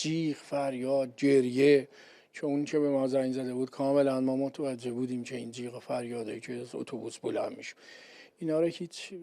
جیغ، فریاد، گریه، که اون که به ما زنگ زده بود کاملا ما متوجه بودیم که این جیغ و فریادایی که از اتوبوس بلند میشه اینا رو هیچ.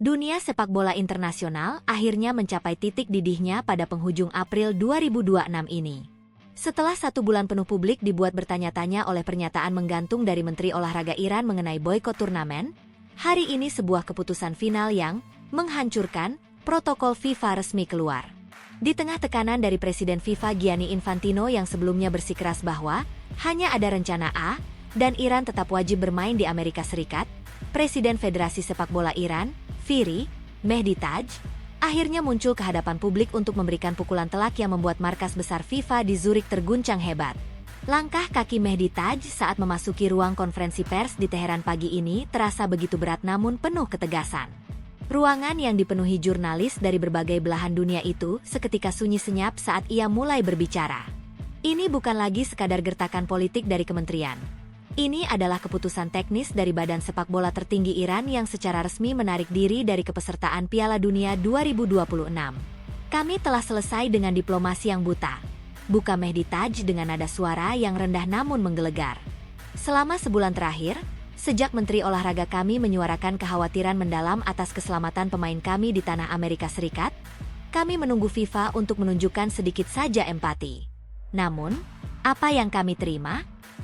Dunia sepak bola internasional akhirnya mencapai titik didihnya pada penghujung April 2026 ini. Setelah 1 bulan penuh publik dibuat bertanya-tanya oleh pernyataan menggantung dari Menteri Olahraga Iran mengenai boikot turnamen, hari ini sebuah keputusan final yang menghancurkan protokol FIFA resmi keluar. Di tengah tekanan dari Presiden FIFA Gianni Infantino yang sebelumnya bersikeras bahwa hanya ada rencana A dan Iran tetap wajib bermain di Amerika Serikat, Presiden Federasi Sepak Bola Iran, FIRI, Mehdi Taj, akhirnya muncul ke hadapan publik untuk memberikan pukulan telak yang membuat markas besar FIFA di Zurich terguncang hebat. Langkah kaki Mehdi Taj saat memasuki ruang konferensi pers di Teheran pagi ini terasa begitu berat namun penuh ketegasan. Ruangan yang dipenuhi jurnalis dari berbagai belahan dunia itu seketika sunyi senyap saat ia mulai berbicara. Ini bukan lagi sekadar gertakan politik dari kementerian. Ini adalah keputusan teknis dari Badan Sepak Bola tertinggi Iran yang secara resmi menarik diri dari kepesertaan Piala Dunia 2026. Kami telah selesai dengan diplomasi yang buta. Buka Mehdi Taj dengan nada suara yang rendah namun menggelegar. Selama sebulan terakhir, sejak Menteri Olahraga kami menyuarakan kekhawatiran mendalam atas keselamatan pemain kami di tanah Amerika Serikat, kami menunggu FIFA untuk menunjukkan sedikit saja empati. Namun, apa yang kami terima?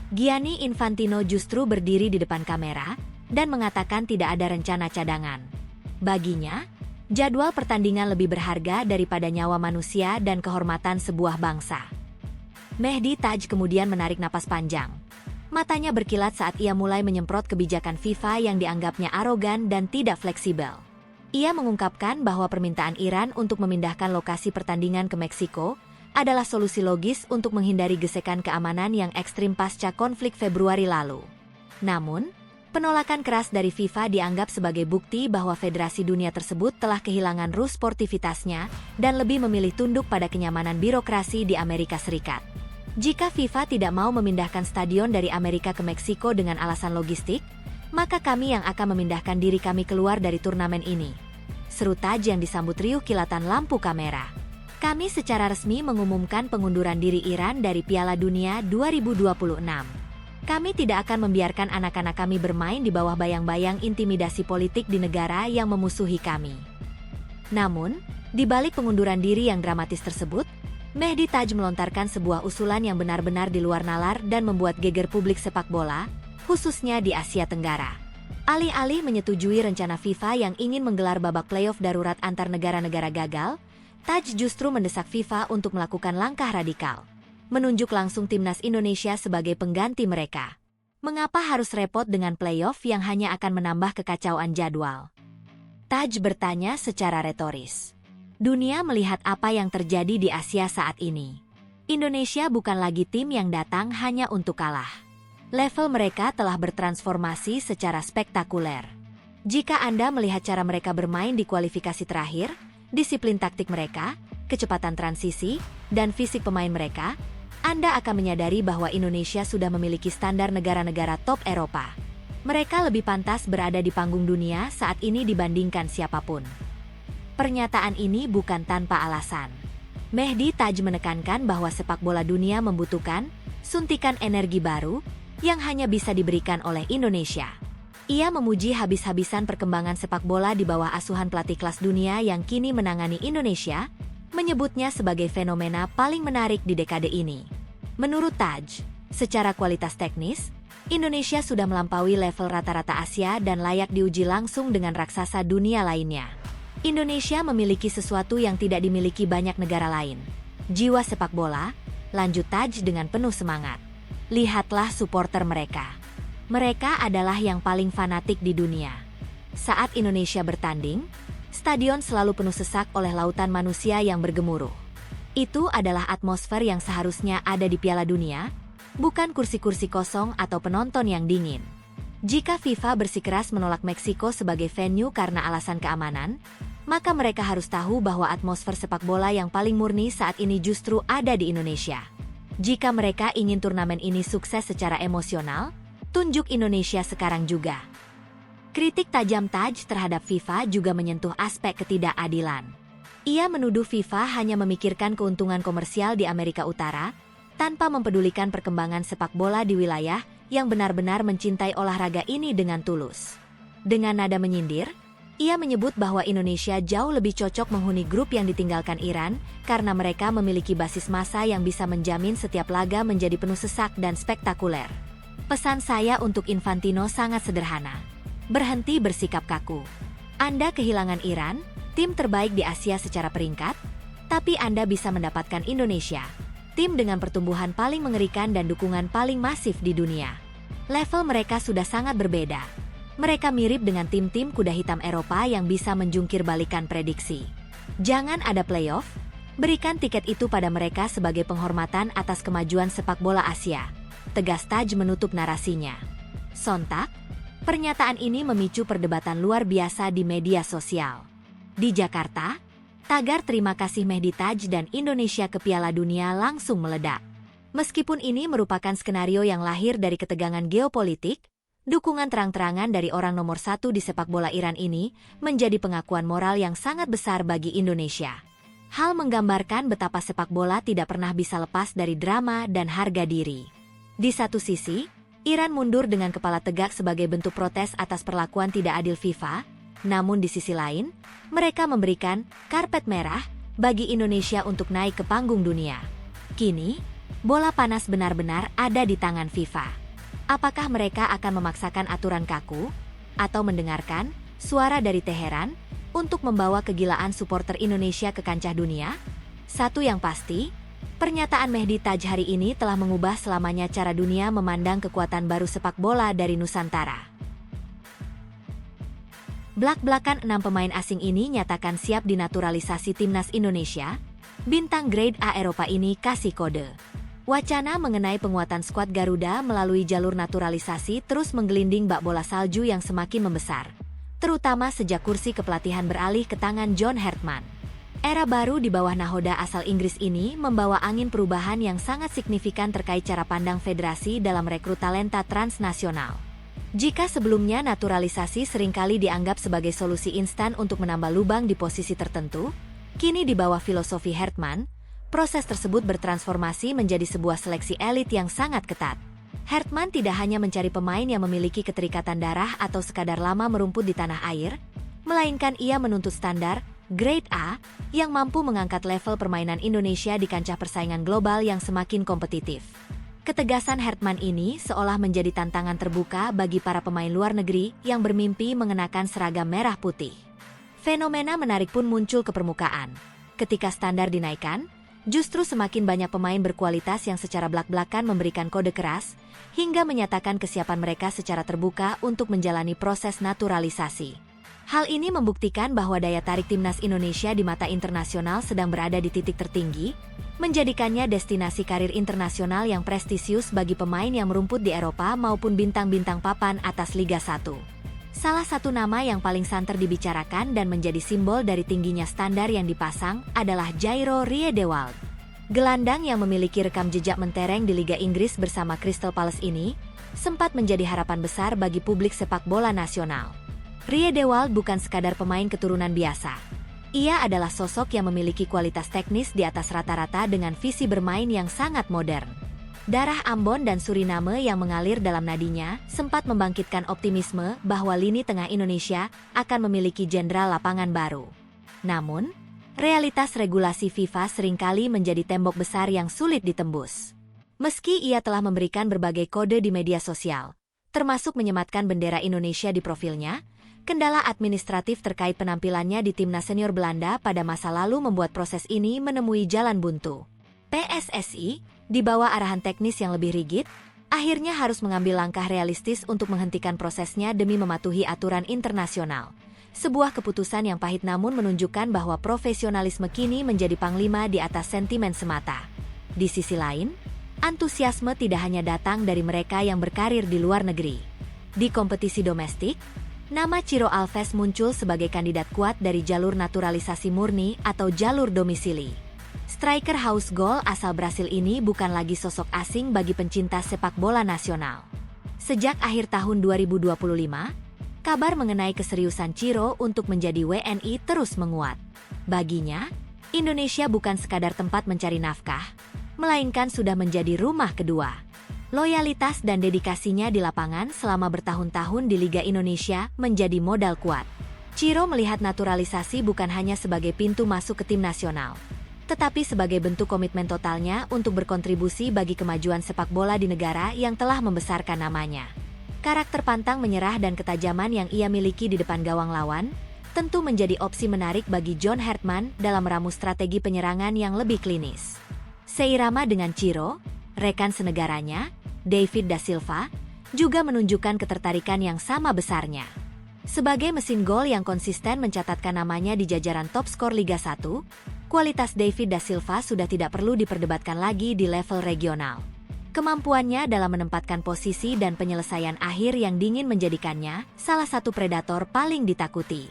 Gianni Infantino justru berdiri di depan kamera dan mengatakan tidak ada rencana cadangan. Baginya, jadwal pertandingan lebih berharga daripada nyawa manusia dan kehormatan sebuah bangsa. Mehdi Taj kemudian menarik napas panjang. Matanya berkilat saat ia mulai menyemprot kebijakan FIFA yang dianggapnya arogan dan tidak fleksibel. Ia mengungkapkan bahwa permintaan Iran untuk memindahkan lokasi pertandingan ke Meksiko adalah solusi logis untuk menghindari gesekan keamanan yang ekstrim pasca konflik Februari lalu. Namun, penolakan keras dari FIFA dianggap sebagai bukti bahwa federasi dunia tersebut telah kehilangan ruh sportivitasnya dan lebih memilih tunduk pada kenyamanan birokrasi di Amerika Serikat. Jika FIFA tidak mau memindahkan stadion dari Amerika ke Meksiko dengan alasan logistik, maka kami yang akan memindahkan diri kami keluar dari turnamen ini. Seru Taj yang disambut riuh kilatan lampu kamera. Kami secara resmi mengumumkan pengunduran diri Iran dari Piala Dunia 2026. Kami tidak akan membiarkan anak-anak kami bermain di bawah bayang-bayang intimidasi politik di negara yang memusuhi kami. Namun, di balik pengunduran diri yang dramatis tersebut, Mehdi Taj melontarkan sebuah usulan yang benar-benar di luar nalar dan membuat geger publik sepak bola, khususnya di Asia Tenggara. Alih-alih menyetujui rencana FIFA yang ingin menggelar babak playoff darurat antar negara-negara gagal, Taj justru mendesak FIFA untuk melakukan langkah radikal. Menunjuk langsung timnas Indonesia sebagai pengganti mereka. Mengapa harus repot dengan playoff yang hanya akan menambah kekacauan jadwal? Taj bertanya secara retoris. Dunia melihat apa yang terjadi di Asia saat ini. Indonesia bukan lagi tim yang datang hanya untuk kalah. Level mereka telah bertransformasi secara spektakuler. Jika Anda melihat cara mereka bermain di kualifikasi terakhir, disiplin taktik mereka, kecepatan transisi, dan fisik pemain mereka, Anda akan menyadari bahwa Indonesia sudah memiliki standar negara-negara top Eropa. Mereka lebih pantas berada di panggung dunia saat ini dibandingkan siapapun. Pernyataan ini bukan tanpa alasan. Mehdi Taj menekankan bahwa sepak bola dunia membutuhkan suntikan energi baru yang hanya bisa diberikan oleh Indonesia. Ia memuji habis-habisan perkembangan sepak bola di bawah asuhan pelatih kelas dunia yang kini menangani Indonesia, menyebutnya sebagai fenomena paling menarik di dekade ini. Menurut Taj, secara kualitas teknis, Indonesia sudah melampaui level rata-rata Asia dan layak diuji langsung dengan raksasa dunia lainnya. Indonesia memiliki sesuatu yang tidak dimiliki banyak negara lain. Jiwa sepak bola, lanjut Taj dengan penuh semangat. Lihatlah supporter mereka. Mereka adalah yang paling fanatik di dunia. Saat Indonesia bertanding, stadion selalu penuh sesak oleh lautan manusia yang bergemuruh. Itu adalah atmosfer yang seharusnya ada di Piala Dunia, bukan kursi-kursi kosong atau penonton yang dingin. Jika FIFA bersikeras menolak Meksiko sebagai venue karena alasan keamanan, maka mereka harus tahu bahwa atmosfer sepak bola yang paling murni saat ini justru ada di Indonesia. Jika mereka ingin turnamen ini sukses secara emosional, tunjuk Indonesia sekarang juga. Kritik tajam Taj terhadap FIFA juga menyentuh aspek ketidakadilan. Ia menuduh FIFA hanya memikirkan keuntungan komersial di Amerika Utara, tanpa mempedulikan perkembangan sepak bola di wilayah yang benar-benar mencintai olahraga ini dengan tulus. Dengan nada menyindir, ia menyebut bahwa Indonesia jauh lebih cocok menghuni grup yang ditinggalkan Iran karena mereka memiliki basis massa yang bisa menjamin setiap laga menjadi penuh sesak dan spektakuler. Pesan saya untuk Infantino sangat sederhana. Berhenti bersikap kaku. Anda kehilangan Iran, tim terbaik di Asia secara peringkat, tapi Anda bisa mendapatkan Indonesia, tim dengan pertumbuhan paling mengerikan dan dukungan paling masif di dunia. Level mereka sudah sangat berbeda. Mereka mirip dengan tim-tim kuda hitam Eropa yang bisa menjungkir balikan prediksi. Jangan ada playoff, berikan tiket itu pada mereka sebagai penghormatan atas kemajuan sepak bola Asia. Tegas Taj menutup narasinya. Sontak, pernyataan ini memicu perdebatan luar biasa di media sosial. Di Jakarta, tagar terima kasih Mehdi Taj dan Indonesia ke Piala Dunia langsung meledak. Meskipun ini merupakan skenario yang lahir dari ketegangan geopolitik, dukungan terang-terangan dari orang nomor satu di sepak bola Iran ini menjadi pengakuan moral yang sangat besar bagi Indonesia. Hal menggambarkan betapa sepak bola tidak pernah bisa lepas dari drama dan harga diri. Di satu sisi, Iran mundur dengan kepala tegak sebagai bentuk protes atas perlakuan tidak adil FIFA, namun di sisi lain, mereka memberikan karpet merah bagi Indonesia untuk naik ke panggung dunia. Kini, bola panas benar-benar ada di tangan FIFA. Apakah mereka akan memaksakan aturan kaku, atau mendengarkan suara dari Teheran untuk membawa kegilaan supporter Indonesia ke kancah dunia? Satu yang pasti, pernyataan Mehdi Taj hari ini telah mengubah selamanya cara dunia memandang kekuatan baru sepak bola dari Nusantara. Blak-blakan 6 pemain asing ini nyatakan siap dinaturalisasi timnas Indonesia. Bintang grade A Eropa ini kasih kode. Wacana mengenai penguatan skuad Garuda melalui jalur naturalisasi terus menggelinding bak bola salju yang semakin membesar, terutama sejak kursi kepelatihan beralih ke tangan John Hartman. Era baru di bawah nahoda asal Inggris ini membawa angin perubahan yang sangat signifikan terkait cara pandang federasi dalam rekrut talenta transnasional. Jika sebelumnya naturalisasi seringkali dianggap sebagai solusi instan untuk menambah lubang di posisi tertentu, kini di bawah filosofi Hartman, proses tersebut bertransformasi menjadi sebuah seleksi elit yang sangat ketat. Hartman tidak hanya mencari pemain yang memiliki keterikatan darah atau sekadar lama merumput di tanah air, melainkan ia menuntut standar grade A yang mampu mengangkat level permainan Indonesia di kancah persaingan global yang semakin kompetitif. Ketegasan Hartman ini seolah menjadi tantangan terbuka bagi para pemain luar negeri yang bermimpi mengenakan seragam merah putih. Fenomena menarik pun muncul ke permukaan. Ketika standar dinaikkan, justru semakin banyak pemain berkualitas yang secara blak-blakan memberikan kode keras, hingga menyatakan kesiapan mereka secara terbuka untuk menjalani proses naturalisasi. Hal ini membuktikan bahwa daya tarik timnas Indonesia di mata internasional sedang berada di titik tertinggi, menjadikannya destinasi karir internasional yang prestisius bagi pemain yang merumput di Eropa maupun bintang-bintang papan atas Liga 1. Salah satu nama yang paling santer dibicarakan dan menjadi simbol dari tingginya standar yang dipasang adalah Jairo Riedewald. Gelandang yang memiliki rekam jejak mentereng di Liga Inggris bersama Crystal Palace ini, sempat menjadi harapan besar bagi publik sepak bola nasional. Riedewald bukan sekadar pemain keturunan biasa. Ia adalah sosok yang memiliki kualitas teknis di atas rata-rata dengan visi bermain yang sangat modern. Darah Ambon dan Suriname yang mengalir dalam nadinya sempat membangkitkan optimisme bahwa lini tengah Indonesia akan memiliki jenderal lapangan baru. Namun, realitas regulasi FIFA seringkali menjadi tembok besar yang sulit ditembus. Meski ia telah memberikan berbagai kode di media sosial, termasuk menyematkan bendera Indonesia di profilnya, kendala administratif terkait penampilannya di timnas senior Belanda pada masa lalu membuat proses ini menemui jalan buntu. PSSI, di bawah arahan teknis yang lebih rigid, akhirnya harus mengambil langkah realistis untuk menghentikan prosesnya demi mematuhi aturan internasional. Sebuah keputusan yang pahit namun menunjukkan bahwa profesionalisme kini menjadi panglima di atas sentimen semata. Di sisi lain, antusiasme tidak hanya datang dari mereka yang berkarir di luar negeri. Di kompetisi domestik, nama Ciro Alves muncul sebagai kandidat kuat dari jalur naturalisasi murni atau jalur domisili. Striker House Goal asal Brasil ini bukan lagi sosok asing bagi pencinta sepak bola nasional. Sejak akhir tahun 2025, kabar mengenai keseriusan Ciro untuk menjadi WNI terus menguat. Baginya, Indonesia bukan sekadar tempat mencari nafkah, melainkan sudah menjadi rumah kedua. Loyalitas dan dedikasinya di lapangan selama bertahun-tahun di Liga Indonesia menjadi modal kuat. Ciro melihat naturalisasi bukan hanya sebagai pintu masuk ke tim nasional, tetapi sebagai bentuk komitmen totalnya untuk berkontribusi bagi kemajuan sepak bola di negara yang telah membesarkan namanya. Karakter pantang menyerah dan ketajaman yang ia miliki di depan gawang lawan tentu menjadi opsi menarik bagi John Hartman dalam meramu strategi penyerangan yang lebih klinis. Seirama dengan Ciro, rekan senegaranya, David da Silva, juga menunjukkan ketertarikan yang sama besarnya. Sebagai mesin gol yang konsisten mencatatkan namanya di jajaran top skor Liga 1, kualitas David da Silva sudah tidak perlu diperdebatkan lagi di level regional. Kemampuannya dalam menempatkan posisi dan penyelesaian akhir yang dingin menjadikannya salah satu predator paling ditakuti.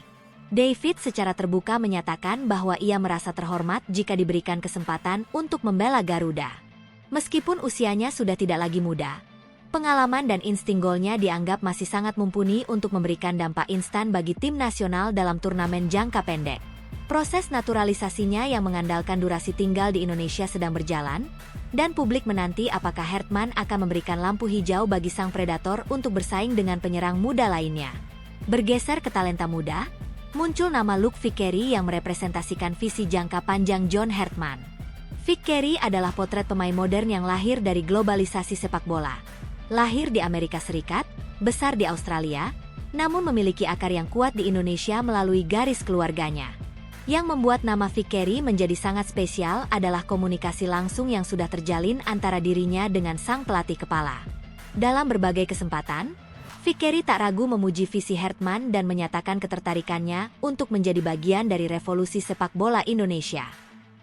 David secara terbuka menyatakan bahwa ia merasa terhormat jika diberikan kesempatan untuk membela Garuda. Meskipun usianya sudah tidak lagi muda, pengalaman dan insting golnya dianggap masih sangat mumpuni untuk memberikan dampak instan bagi tim nasional dalam turnamen jangka pendek. Proses naturalisasinya yang mengandalkan durasi tinggal di Indonesia sedang berjalan, dan publik menanti apakah Hartman akan memberikan lampu hijau bagi sang predator untuk bersaing dengan penyerang muda lainnya. Bergeser ke talenta muda, muncul nama Luke Vickery yang merepresentasikan visi jangka panjang John Hartman. Vickery adalah potret pemain modern yang lahir dari globalisasi sepak bola. Lahir di Amerika Serikat, besar di Australia, namun memiliki akar yang kuat di Indonesia melalui garis keluarganya. Yang membuat nama Vickery menjadi sangat spesial adalah komunikasi langsung yang sudah terjalin antara dirinya dengan sang pelatih kepala. Dalam berbagai kesempatan, Vickery tak ragu memuji visi Hartman dan menyatakan ketertarikannya untuk menjadi bagian dari revolusi sepak bola Indonesia.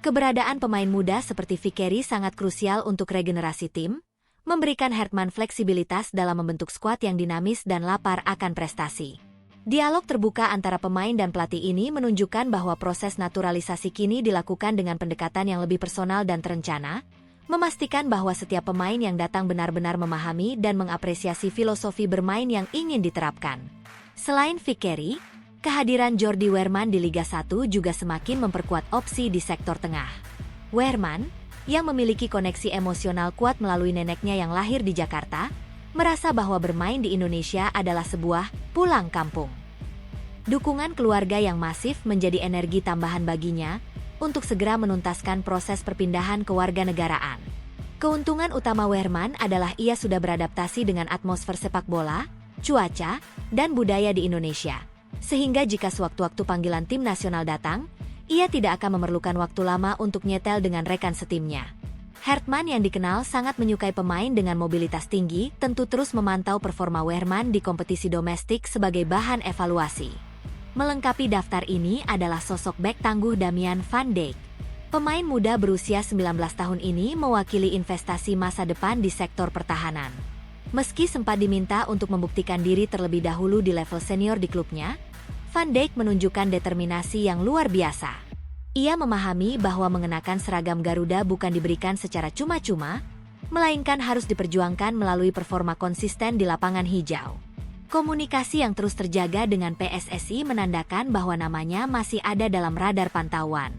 Keberadaan pemain muda seperti Vickery sangat krusial untuk regenerasi tim, memberikan Hartman fleksibilitas dalam membentuk skuad yang dinamis dan lapar akan prestasi. Dialog terbuka antara pemain dan pelatih ini menunjukkan bahwa proses naturalisasi kini dilakukan dengan pendekatan yang lebih personal dan terencana, memastikan bahwa setiap pemain yang datang benar-benar memahami dan mengapresiasi filosofi bermain yang ingin diterapkan. Selain Vickery, kehadiran Jordi Weerman di Liga 1 juga semakin memperkuat opsi di sektor tengah. Weerman, yang memiliki koneksi emosional kuat melalui neneknya yang lahir di Jakarta, merasa bahwa bermain di Indonesia adalah sebuah pulang kampung. Dukungan keluarga yang masif menjadi energi tambahan baginya untuk segera menuntaskan proses perpindahan kewarganegaraan. Keuntungan utama Weerman adalah ia sudah beradaptasi dengan atmosfer sepak bola, cuaca, dan budaya di Indonesia. Sehingga jika sewaktu-waktu panggilan tim nasional datang, ia tidak akan memerlukan waktu lama untuk nyetel dengan rekan setimnya. Hartman yang dikenal sangat menyukai pemain dengan mobilitas tinggi tentu terus memantau performa Weerman di kompetisi domestik sebagai bahan evaluasi. Melengkapi daftar ini adalah sosok bek tangguh Damian van Dijk. Pemain muda berusia 19 tahun ini mewakili investasi masa depan di sektor pertahanan. Meski sempat diminta untuk membuktikan diri terlebih dahulu di level senior di klubnya, Van Dijk menunjukkan determinasi yang luar biasa. Ia memahami bahwa mengenakan seragam Garuda bukan diberikan secara cuma-cuma, melainkan harus diperjuangkan melalui performa konsisten di lapangan hijau. Komunikasi yang terus terjaga dengan PSSI menandakan bahwa namanya masih ada dalam radar pantauan.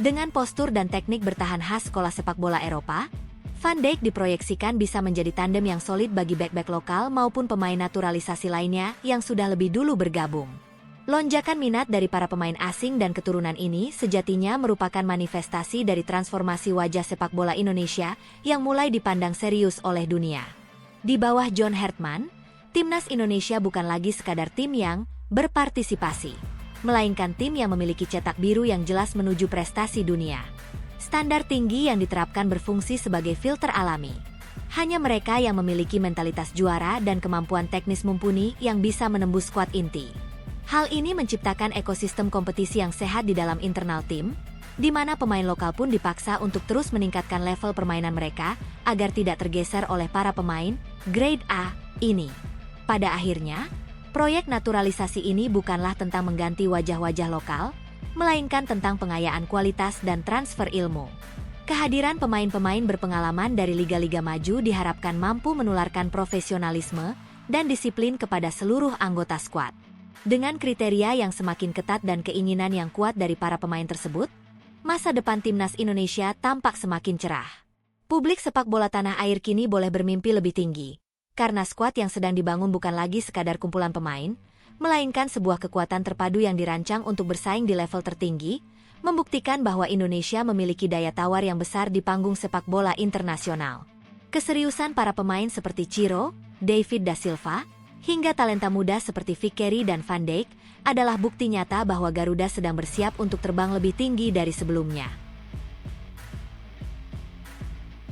Dengan postur dan teknik bertahan khas sekolah sepak bola Eropa, Van Dijk diproyeksikan bisa menjadi tandem yang solid bagi bek-bek lokal maupun pemain naturalisasi lainnya yang sudah lebih dulu bergabung. Lonjakan minat dari para pemain asing dan keturunan ini sejatinya merupakan manifestasi dari transformasi wajah sepak bola Indonesia yang mulai dipandang serius oleh dunia. Di bawah John Hartman, Timnas Indonesia bukan lagi sekadar tim yang berpartisipasi, melainkan tim yang memiliki cetak biru yang jelas menuju prestasi dunia. Standar tinggi yang diterapkan berfungsi sebagai filter alami. Hanya mereka yang memiliki mentalitas juara dan kemampuan teknis mumpuni yang bisa menembus skuad inti. Hal ini menciptakan ekosistem kompetisi yang sehat di dalam internal tim, di mana pemain lokal pun dipaksa untuk terus meningkatkan level permainan mereka agar tidak tergeser oleh para pemain grade A ini. Pada akhirnya, proyek naturalisasi ini bukanlah tentang mengganti wajah-wajah lokal, melainkan tentang pengayaan kualitas dan transfer ilmu. Kehadiran pemain-pemain berpengalaman dari liga-liga maju diharapkan mampu menularkan profesionalisme dan disiplin kepada seluruh anggota skuad. Dengan kriteria yang semakin ketat dan keinginan yang kuat dari para pemain tersebut, masa depan timnas Indonesia tampak semakin cerah. Publik sepak bola tanah air kini boleh bermimpi lebih tinggi, karena skuad yang sedang dibangun bukan lagi sekadar kumpulan pemain, melainkan sebuah kekuatan terpadu yang dirancang untuk bersaing di level tertinggi, membuktikan bahwa Indonesia memiliki daya tawar yang besar di panggung sepak bola internasional. Keseriusan para pemain seperti Ciro, David da Silva, hingga talenta muda seperti Fikeri dan Van Dijk adalah bukti nyata bahwa Garuda sedang bersiap untuk terbang lebih tinggi dari sebelumnya.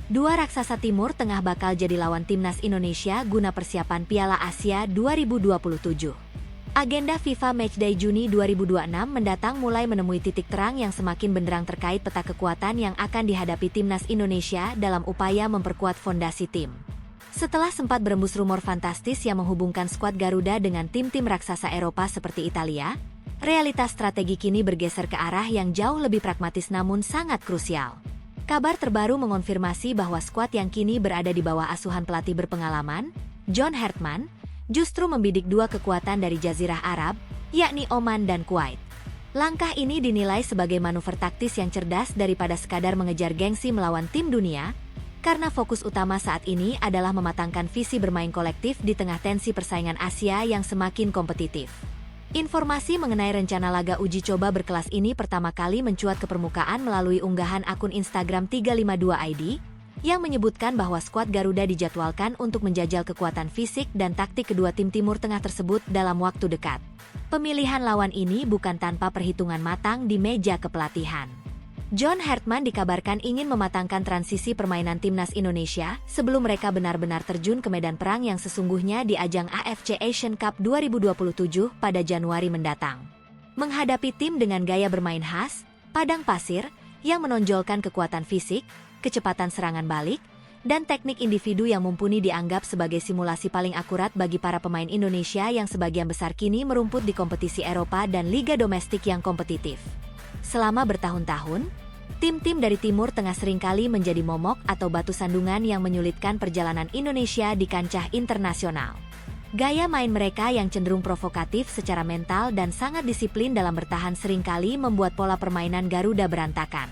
Dua raksasa Timur Tengah bakal jadi lawan timnas Indonesia guna persiapan Piala Asia 2027. Agenda FIFA Matchday Juni 2026 mendatang mulai menemui titik terang yang semakin benderang terkait peta kekuatan yang akan dihadapi timnas Indonesia dalam upaya memperkuat fondasi tim. Setelah sempat berembus rumor fantastis yang menghubungkan skuad Garuda dengan tim-tim raksasa Eropa seperti Italia, realitas strategi kini bergeser ke arah yang jauh lebih pragmatis namun sangat krusial. Kabar terbaru mengonfirmasi bahwa skuad yang kini berada di bawah asuhan pelatih berpengalaman, John Hartman, justru membidik dua kekuatan dari Jazirah Arab, yakni Oman dan Kuwait. Langkah ini dinilai sebagai manuver taktis yang cerdas daripada sekadar mengejar gengsi melawan tim dunia, karena fokus utama saat ini adalah mematangkan visi bermain kolektif di tengah tensi persaingan Asia yang semakin kompetitif. Informasi mengenai rencana laga uji coba berkelas ini pertama kali mencuat ke permukaan melalui unggahan akun Instagram 352ID, yang menyebutkan bahwa skuad Garuda dijadwalkan untuk menjajal kekuatan fisik dan taktik kedua tim Timur Tengah tersebut dalam waktu dekat. Pemilihan lawan ini bukan tanpa perhitungan matang di meja kepelatihan. John Hartman dikabarkan ingin mematangkan transisi permainan timnas Indonesia sebelum mereka benar-benar terjun ke medan perang yang sesungguhnya di ajang AFC Asian Cup 2027 pada Januari mendatang. Menghadapi tim dengan gaya bermain khas, padang pasir, yang menonjolkan kekuatan fisik, kecepatan serangan balik, dan teknik individu yang mumpuni dianggap sebagai simulasi paling akurat bagi para pemain Indonesia yang sebagian besar kini merumput di kompetisi Eropa dan liga domestik yang kompetitif. Selama bertahun-tahun, tim-tim dari Timur Tengah seringkali menjadi momok atau batu sandungan yang menyulitkan perjalanan Indonesia di kancah internasional. Gaya main mereka yang cenderung provokatif secara mental dan sangat disiplin dalam bertahan seringkali membuat pola permainan Garuda berantakan.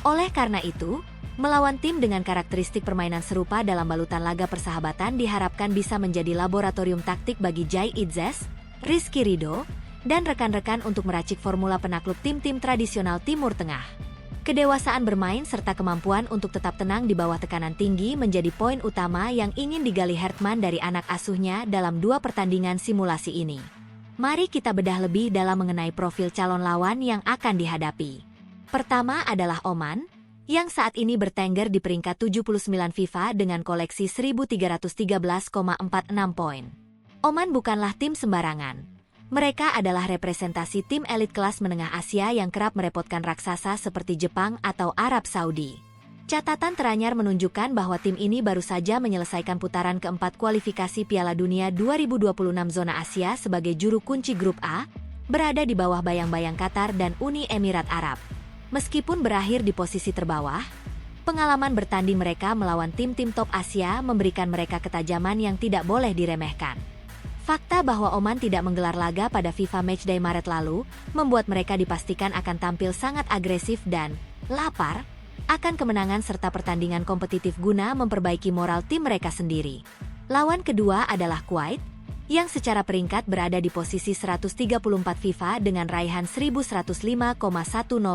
Oleh karena itu, melawan tim dengan karakteristik permainan serupa dalam balutan laga persahabatan diharapkan bisa menjadi laboratorium taktik bagi Jai Itzes, Rizky Ridho, dan rekan-rekan untuk meracik formula penakluk tim-tim tradisional Timur Tengah. Kedewasaan bermain serta kemampuan untuk tetap tenang di bawah tekanan tinggi menjadi poin utama yang ingin digali Hartman dari anak asuhnya dalam dua pertandingan simulasi ini. Mari kita bedah lebih dalam mengenai profil calon lawan yang akan dihadapi. Pertama adalah Oman, yang saat ini bertengger di peringkat 79 FIFA dengan koleksi 1313,46 poin. Oman bukanlah tim sembarangan. Mereka adalah representasi tim elit kelas menengah Asia yang kerap merepotkan raksasa seperti Jepang atau Arab Saudi. Catatan teranyar menunjukkan bahwa tim ini baru saja menyelesaikan putaran keempat kualifikasi Piala Dunia 2026 zona Asia sebagai juru kunci grup A, berada di bawah bayang-bayang Qatar dan Uni Emirat Arab. Meskipun berakhir di posisi terbawah, pengalaman bertanding mereka melawan tim-tim top Asia memberikan mereka ketajaman yang tidak boleh diremehkan. Fakta bahwa Oman tidak menggelar laga pada FIFA Matchday Maret lalu membuat mereka dipastikan akan tampil sangat agresif dan lapar akan kemenangan serta pertandingan kompetitif guna memperbaiki moral tim mereka sendiri. Lawan kedua adalah Kuwait, yang secara peringkat berada di posisi 134 FIFA dengan raihan 1105,10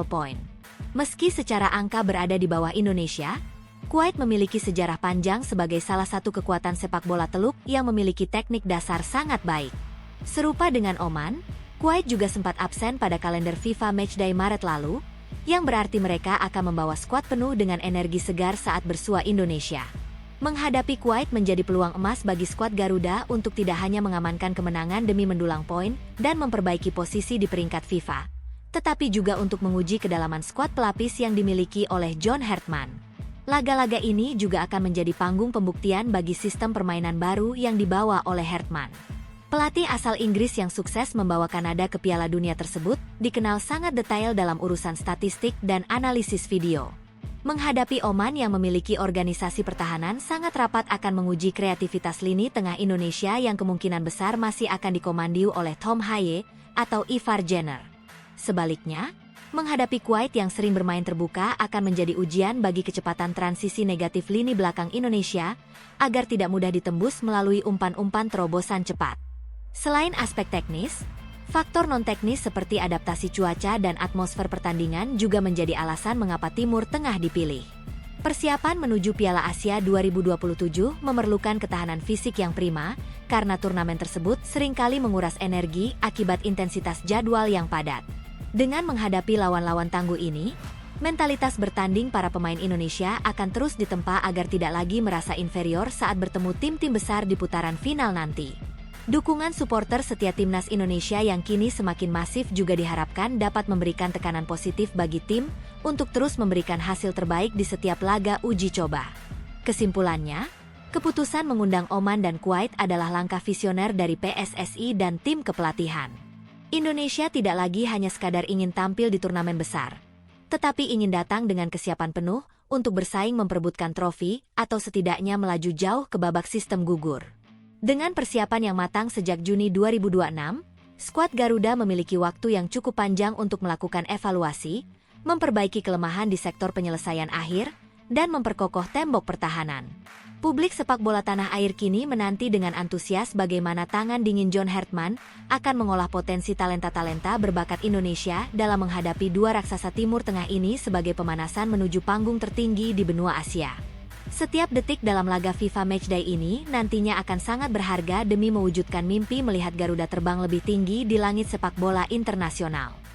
poin. Meski secara angka berada di bawah Indonesia, Kuwait memiliki sejarah panjang sebagai salah satu kekuatan sepak bola teluk yang memiliki teknik dasar sangat baik. Serupa dengan Oman, Kuwait juga sempat absen pada kalender FIFA Matchday Maret lalu, yang berarti mereka akan membawa skuad penuh dengan energi segar saat bersua Indonesia. Menghadapi Kuwait menjadi peluang emas bagi skuad Garuda untuk tidak hanya mengamankan kemenangan demi mendulang poin dan memperbaiki posisi di peringkat FIFA, tetapi juga untuk menguji kedalaman skuad pelapis yang dimiliki oleh John Hartman. Laga-laga ini juga akan menjadi panggung pembuktian bagi sistem permainan baru yang dibawa oleh Hartman. Pelatih asal Inggris yang sukses membawa Kanada ke Piala Dunia tersebut dikenal sangat detail dalam urusan statistik dan analisis video. Menghadapi Oman yang memiliki organisasi pertahanan sangat rapat akan menguji kreativitas lini tengah Indonesia yang kemungkinan besar masih akan dikomandiu oleh Tom Haye atau Ivar Jenner. Sebaliknya, menghadapi Kuwait yang sering bermain terbuka akan menjadi ujian bagi kecepatan transisi negatif lini belakang Indonesia agar tidak mudah ditembus melalui umpan-umpan terobosan cepat. Selain aspek teknis, faktor non-teknis seperti adaptasi cuaca dan atmosfer pertandingan juga menjadi alasan mengapa Timur Tengah dipilih. Persiapan menuju Piala Asia 2027 memerlukan ketahanan fisik yang prima, karena turnamen tersebut seringkali menguras energi akibat intensitas jadwal yang padat. Dengan menghadapi lawan-lawan tangguh ini, mentalitas bertanding para pemain Indonesia akan terus ditempa agar tidak lagi merasa inferior saat bertemu tim-tim besar di putaran final nanti. Dukungan supporter setia timnas Indonesia yang kini semakin masif juga diharapkan dapat memberikan tekanan positif bagi tim untuk terus memberikan hasil terbaik di setiap laga uji coba. Kesimpulannya, keputusan mengundang Oman dan Kuwait adalah langkah visioner dari PSSI dan tim kepelatihan. Indonesia tidak lagi hanya sekadar ingin tampil di turnamen besar, tetapi ingin datang dengan kesiapan penuh untuk bersaing memperebutkan trofi atau setidaknya melaju jauh ke babak sistem gugur. Dengan persiapan yang matang sejak Juni 2026, skuad Garuda memiliki waktu yang cukup panjang untuk melakukan evaluasi, memperbaiki kelemahan di sektor penyelesaian akhir, dan memperkokoh tembok pertahanan. Publik sepak bola tanah air kini menanti dengan antusias bagaimana tangan dingin John Hartman akan mengolah potensi talenta-talenta berbakat Indonesia dalam menghadapi dua raksasa Timur Tengah ini sebagai pemanasan menuju panggung tertinggi di benua Asia. Setiap detik dalam laga FIFA Matchday ini nantinya akan sangat berharga demi mewujudkan mimpi melihat Garuda terbang lebih tinggi di langit sepak bola internasional.